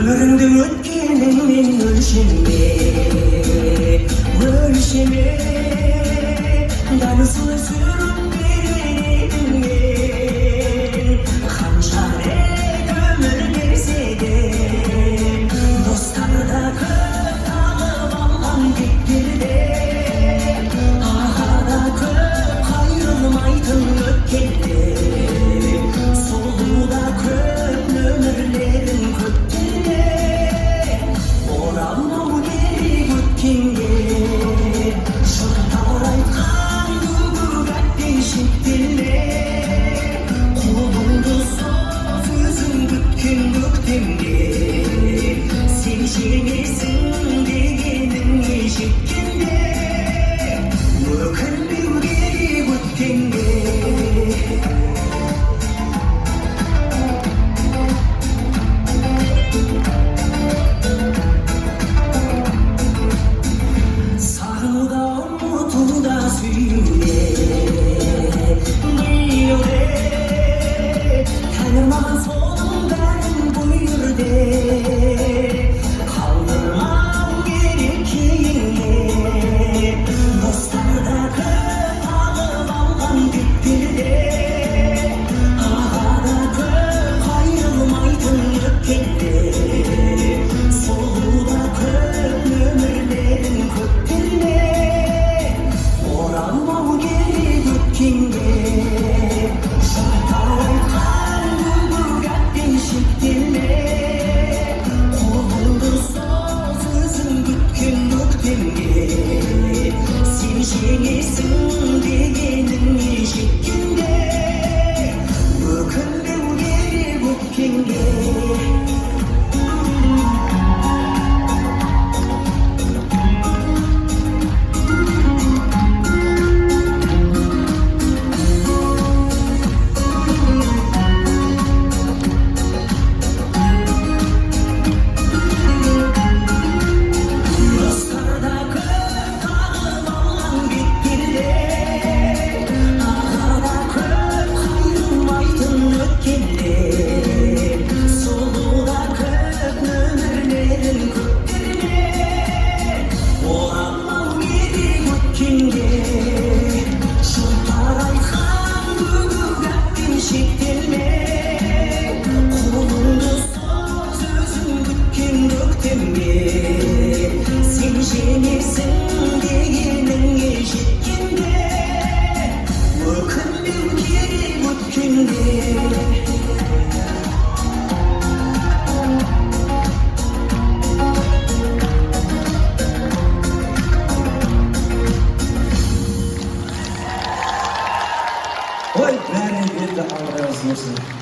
Ömrümde ötkenin ölçeme Danısını sürüp verin Hançare ömür verse de Dostlar da köp alıp algan diktirde Aha da köp ayrılmaydın ötkelde Solu da köp ömürlerin köptelde Oralmam geri götkenge Şurtlar aytkan gugurat değişik dille Kolumdu soz özün bütkün göktemge Sen jеңесің дегенін ешіткенде Өкінбеу керек өткенге Сағынуда ұмытуда сүюде Білуде Тәңір маған соның бәрін бұйырды Қалдырмау керек кейінге Достар да көп алып алған бетперде Аға да көп қайрылмайтын өткенде Солу да көп өмірлерін көктерме Оралмау керек өткенге Жұрттар айтқан guguratпен шектелме Қолыңды соз өзің күткен көктемге Сен жеңесің дегеніңе жеткенде Өкінбеу керек өткенге Dostlar da köp alып алған бетперде Аға да көп қайрылмайтын өткенде Солу да көп өмірлерін көктерме Оралмау керек өткенге Жұрттар айтқан guguratпен шектелме Қолыңды соз өзің күткен көктемге Сен жеңесің дегеніңе жеткенде Өкінбеу керек өткенге Ой, бәріне берді, Алла разы болсын.